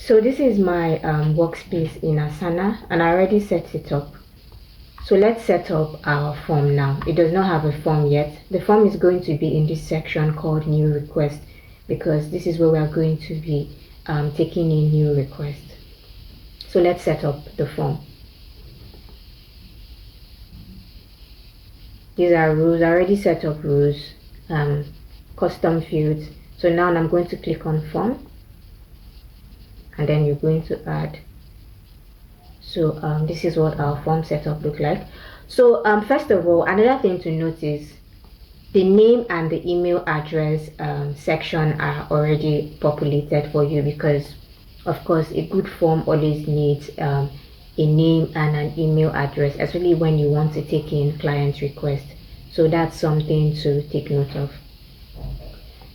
So this is my workspace in Asana, and I already set it up. So let's set up our form now. It does not have a form yet. The form is going to be in this section called new request, because this is where we are going to be taking in new requests. So let's set up the form. These are rules. I already set up rules, custom fields. So now I'm going to click on form, and then you're going to add. So this is what our form setup look like. So first of all, another thing to notice, the name and the email address section are already populated for you, because of course a good form always needs a name and an email address, especially when you want to take in client requests. So that's something to take note of.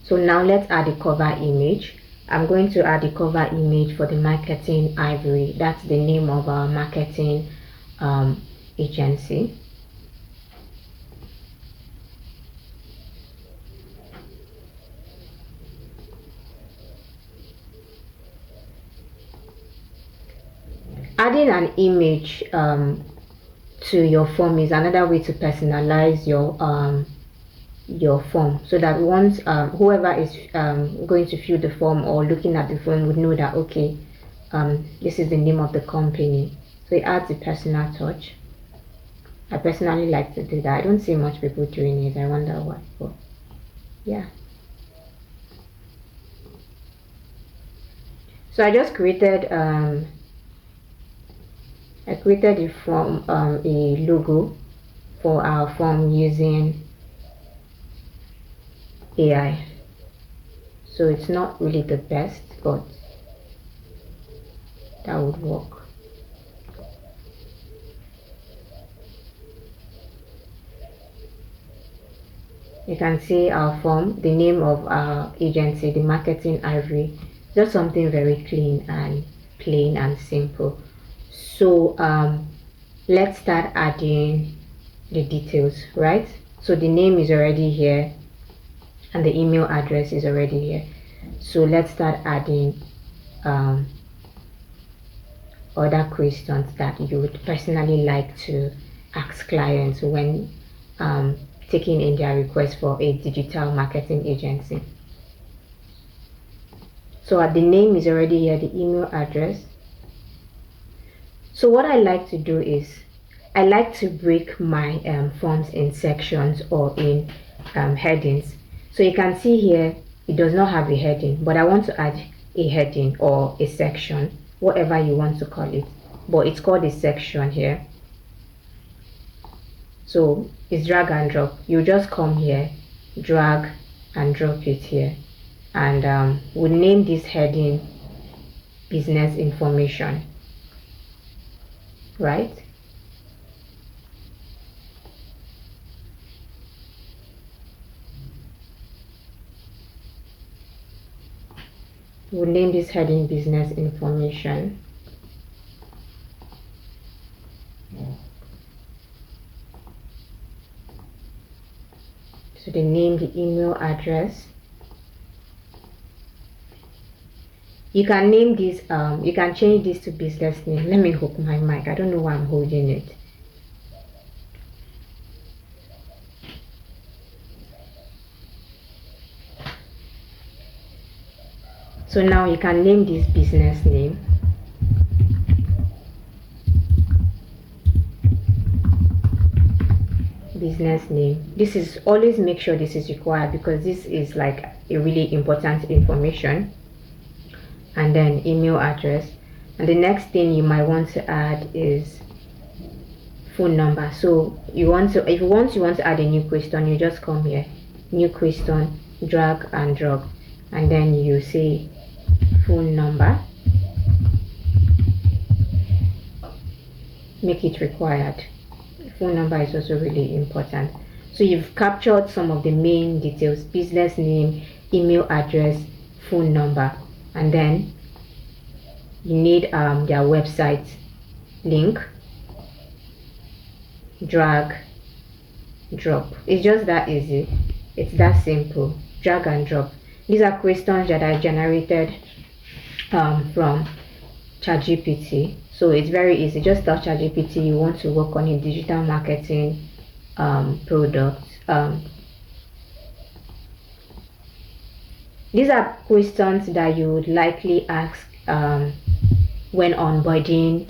So now let's add a cover image. I'm going to add a cover image for the marketing ivory. That's the name of our marketing agency. Adding an image to your form is another way to personalize your form, so that once whoever is going to fill the form or looking at the form would know that, okay, this is the name of the company. So it adds a personal touch. I personally like to do that. I don't see much people doing it. I wonder why, but yeah. So I just created a form, a logo for our form using AI. So it's not really the best, but that would work. You can see our form, the name of our agency, the Marketing Ivory, just something very clean and plain and simple. So let's start adding the details, right? So the name is already here and the email address is already here. So let's start adding other questions that you would personally like to ask clients when taking in their request for a digital marketing agency. So the name is already here, the email address. So what I like to do is I like to break my forms in sections or in headings. So you can see here it does not have a heading, but I want to add a heading or a section, whatever you want to call it, but it's called a section here. So it's drag and drop. You just come here, drag and drop it here, and we'll name this heading business information, right? We'll name this heading business information. So the name, the email address. You can name this, you can change this to business name. Let me hook my mic. I don't know why I'm holding it. So now you can name this business name. Business name. This is always, make sure this is required, because this is like a really important information. And then email address, and the next thing you might want to add is phone number. So you want to, if you want to add a new question, you just come here, new question, drag and drop, and then you say phone number, make it required. Phone number is also really important. So you've captured some of the main details: business name, email address, phone number, and then you need their website link, drag, drop. It's just that easy. It's that simple. Drag and drop. These are questions that I generated from ChatGPT. So it's very easy. Just tell ChatGPT you want to work on a digital marketing product. These are questions that you would likely ask when onboarding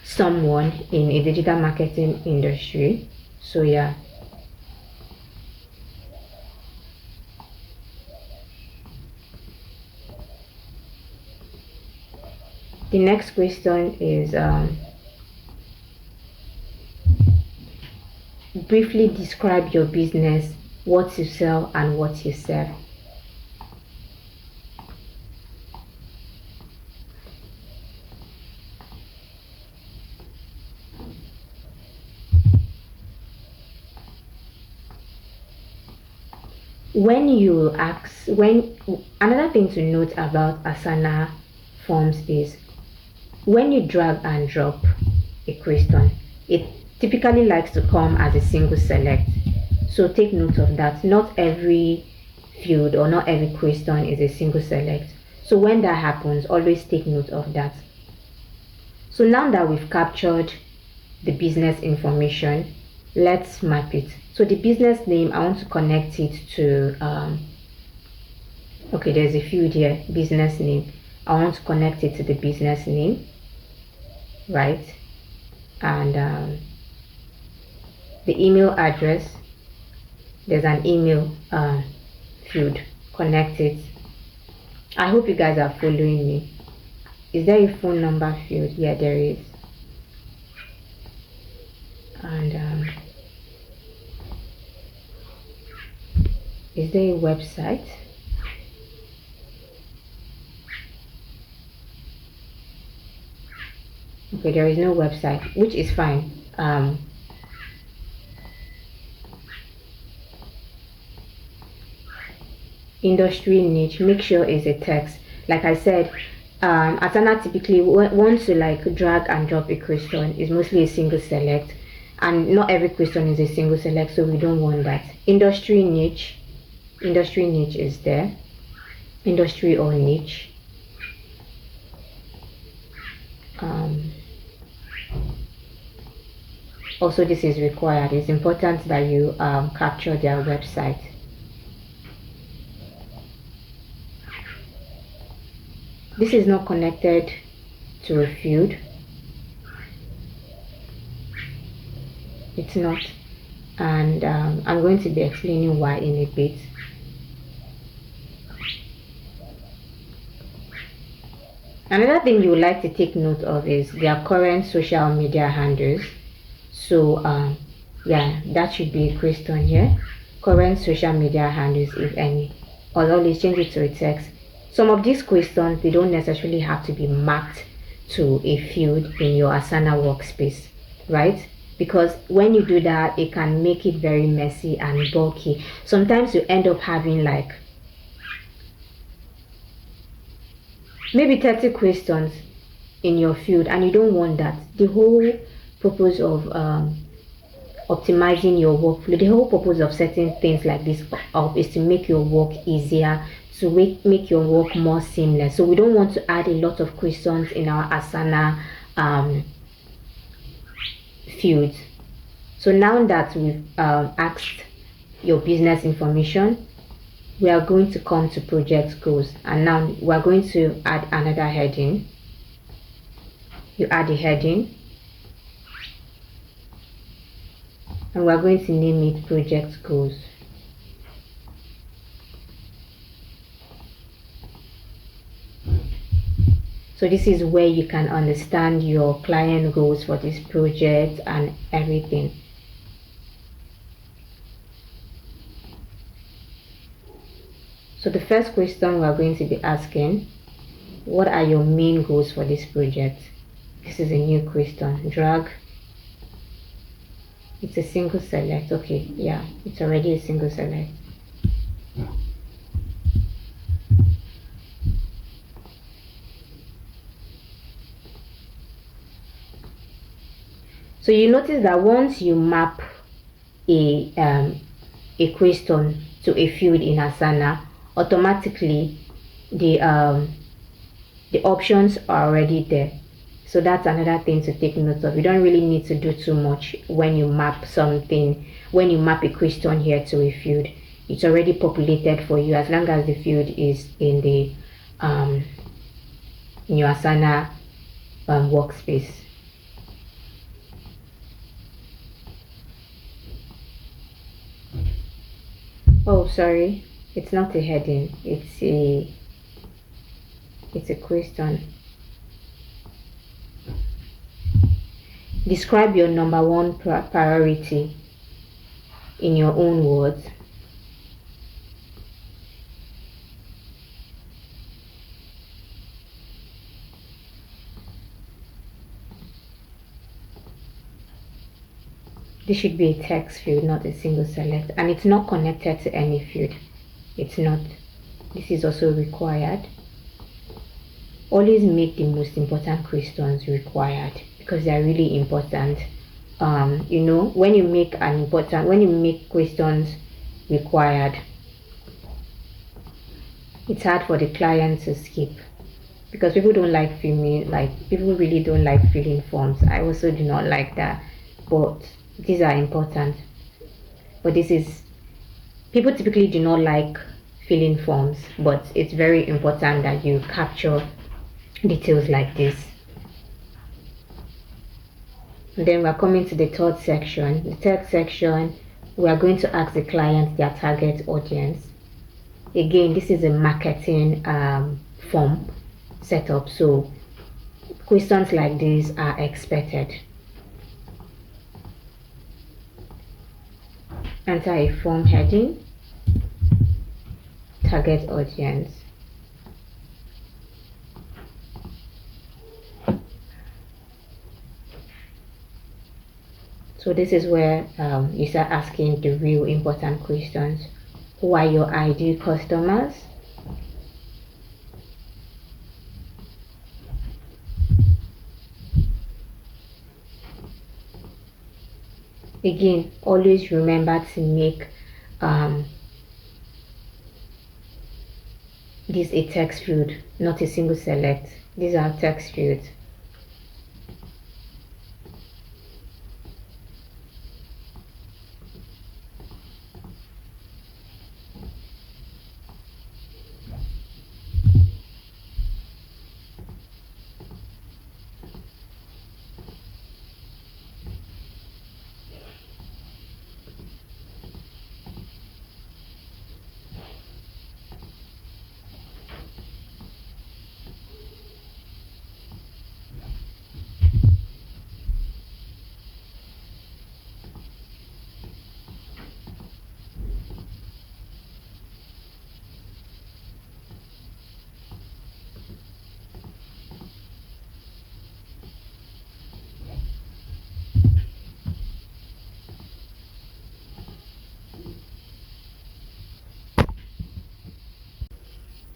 someone in a digital marketing industry. So yeah. The next question is briefly describe your business, what you sell and what you sell. When you ask, another thing to note about Asana forms is when you drag and drop a question, it typically likes to come as a single select. So take note of that. Not every field or not every question is a single select. So when that happens, always take note of that. So now that we've captured the business information, let's map it. So the business name, I want to connect it to okay, there's a field here, business name. I want to connect it to the business name, right? And the email address, there's an email field, connect it. I hope you guys are following me. Is there a phone number field? Yeah, there is. And is there a website? Okay, there is no website, which is fine. Industry niche, make sure it's a text. Like I said, Asana typically wants to like drag and drop a question is mostly a single select, and not every question is a single select, so we don't want that. Industry niche is there, industry or niche. Also, this is required. It's important that you capture their website. This is not connected to a field. It's not, and I'm going to be explaining why in a bit. Another thing you would like to take note of is their current social media handles. So yeah, that should be a question here. Current social media handles, if any. Or always change it to a text. Some of these questions, they don't necessarily have to be mapped to a field in your Asana workspace, right? Because when you do that, it can make it very messy and bulky. Sometimes you end up having like maybe 30 questions in your field, and you don't want that. The whole purpose of optimizing your workflow, the whole purpose of setting things like this up is to make your work easier, to make your work more seamless. So we don't want to add a lot of questions in our Asana fields. So now that we've asked your business information, we are going to come to project goals, and now we're going to add another heading. You add a heading, and we're going to name it project goals. So this is where you can understand your client goals for this project and everything. So the first question we're going to be asking, what are your main goals for this project? This is a new question. Drag. It's a single select. Okay, yeah, it's already a single select. So you notice that once you map a question to a field in Asana, automatically the options are already there. So that's another thing to take note of. You don't really need to do too much when you map something, when you map a question here to a field. It's already populated for you as long as the field is in the in your Asana workspace. Oh, sorry, it's not a heading, it's a question. Describe your number one priority in your own words. This should be a text field, not a single select, and it's not connected to any field. It's not. This is also required. Always make the most important questions required because they are really important. You know, when you make questions required, it's hard for the client to skip because people don't like people really don't like filling forms. I also do not like that, but these are important. But people typically do not like filling forms, but it's very important that you capture details like this. And then we're coming to the third section. The third section, we are going to ask the client their target audience. Again, this is a marketing form setup, so questions like this are expected. Enter a form heading, target audience. So this is where you start asking the real important questions. Who are your ideal customers? Again, always remember to make this a text field, not a single select. These are text fields.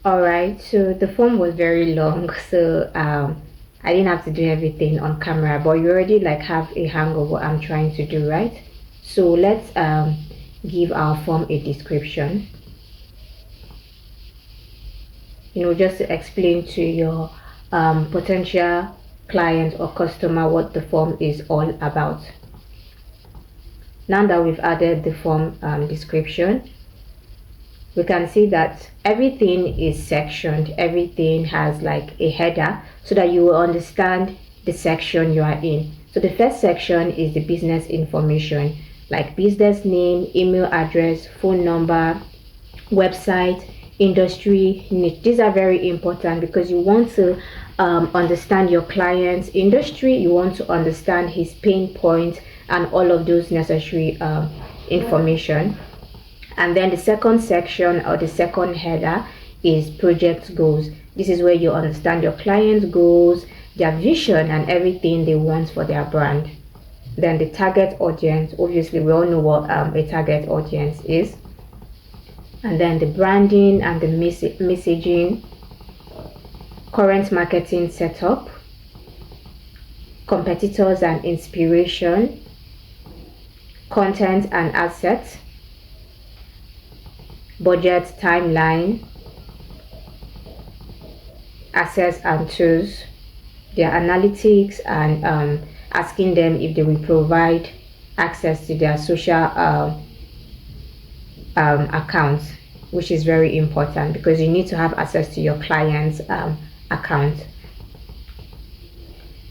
All right, so the form was very long, so I didn't have to do everything on camera, but you already have a hang of what I'm trying to do, right? So let's give our form a description, just to explain to your potential client or customer what the form is all about. Now that we've added the form description, we can see that everything is sectioned. Everything has a header so that you will understand the section you are in. So the first section is the business information, like business name, email address, phone number, website, industry, niche. These are very important because you want to understand your client's industry, you want to understand his pain points and all of those necessary information. And then the second section or the second header is project goals. This is where you understand your client's goals, their vision, and everything they want for their brand. Then the target audience, obviously we all know what a target audience is. And then the branding and the messaging, current marketing setup, competitors and inspiration, content and assets, budget, timeline, access and choose their analytics, and asking them if they will provide access to their social accounts, which is very important because you need to have access to your client's account.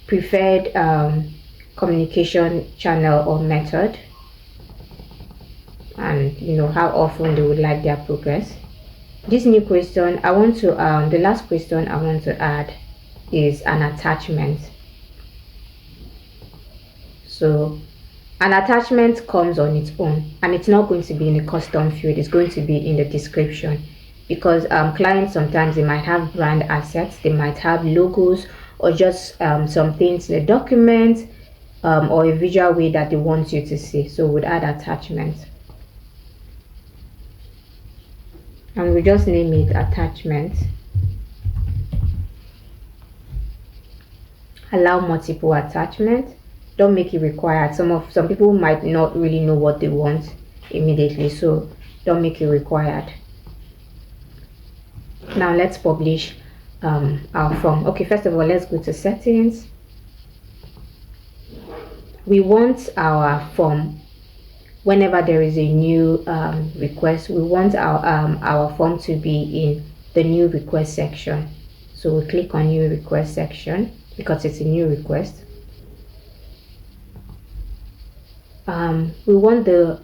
Preferred communication channel or method, and how often they would like their progress. This new question I want to the last question I want to add is an attachment. So an attachment comes on its own, and it's not going to be in a custom field. It's going to be in the description, because clients sometimes they might have brand assets, they might have logos, or just some things in the document, or a visual way that they want you to see. So we'd add attachments, and we just name it attachment. Allow multiple attachments. Don't make it required. Some people might not really know what they want immediately, so don't make it required. Now let's publish our form. Okay, first of all, let's go to settings. We want our form, whenever there is a new request, we want our form to be in the new request section. So we click on new request section because it's a new request. We want the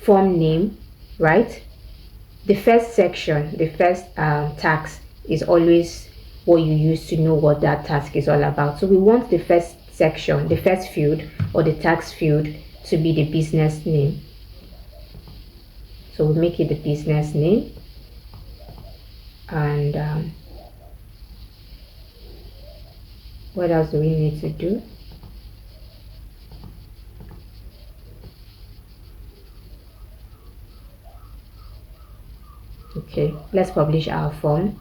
form name, right? The first section, the first task is always what you use to know what that task is all about. So we want the first section, the first field or the task field to be the business name. So we make it the business name, and what else do we need to do? Okay, let's publish our form.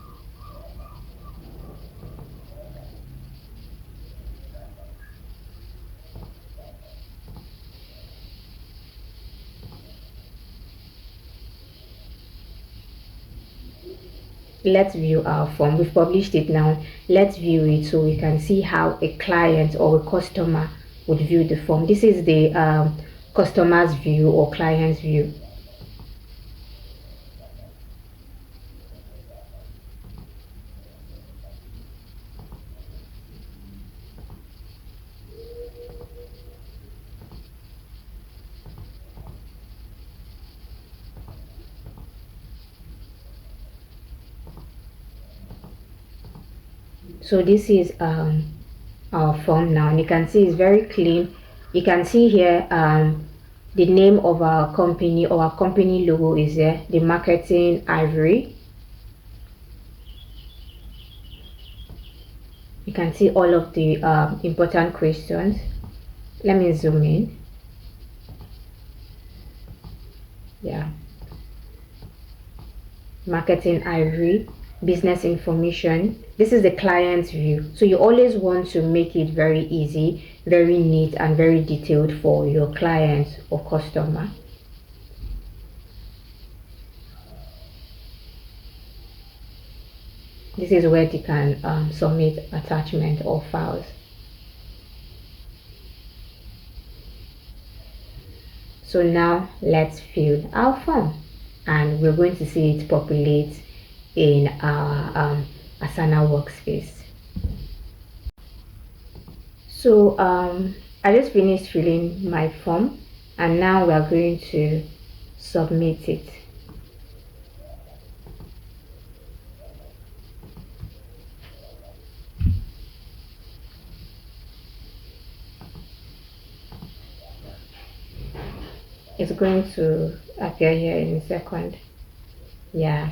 Let's view our form. We've published it now. Let's view it so we can see how a client or a customer would view the form. This is the customer's view or client's view. So this is our form now, and you can see it's very clean. You can see here the name of our company, or our company logo is there, the marketing ivory. You can see all of the important questions. Let me zoom in. Yeah, marketing ivory, business information. This is the client's view. So you always want to make it very easy, very neat, and very detailed for your client or customer. This is where they can submit attachment or files. So now let's fill our form, and we're going to see it populate in our Asana workspace. So I just finished filling my form, and now we are going to submit it. It's going to appear here in a second. Yeah,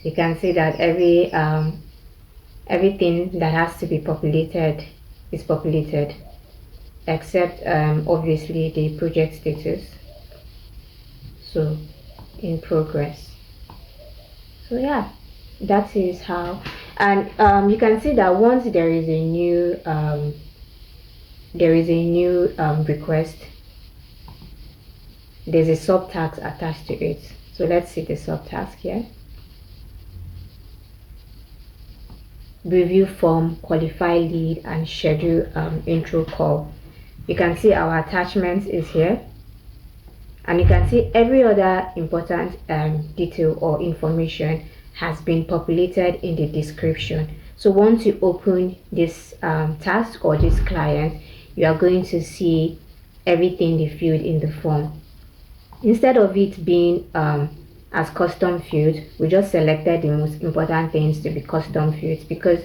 you can see that everything that has to be populated is populated, except obviously the project status. So in progress. So yeah, that is how. And you can see that once there is a new request, there's a subtask attached to it. So let's see the subtask here. review form, qualify lead, and schedule intro call. You can see our attachments is here, and you can see every other important detail or information has been populated in the description. So once you open this task or this client, you are going to see everything they filled in the form. Instead of it being as custom fields, we just selected the most important things to be custom fields, because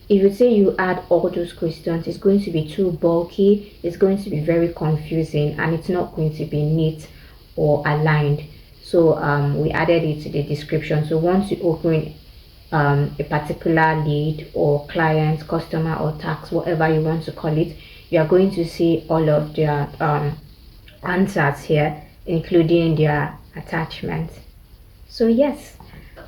if you say you add all those questions, it's going to be too bulky, it's going to be very confusing, and it's not going to be neat or aligned. So we added it to the description. So once you open a particular lead or client, customer, or tax, whatever you want to call it, you are going to see all of their answers here, including their attachments. So yes,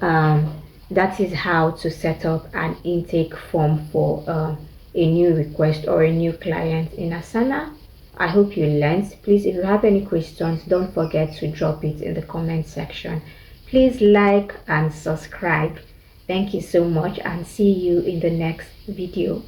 that is how to set up an intake form for a new request or a new client in Asana. I hope you learned. Please, if you have any questions, don't forget to drop it in the comment section. Please like and subscribe. Thank you so much, and see you in the next video.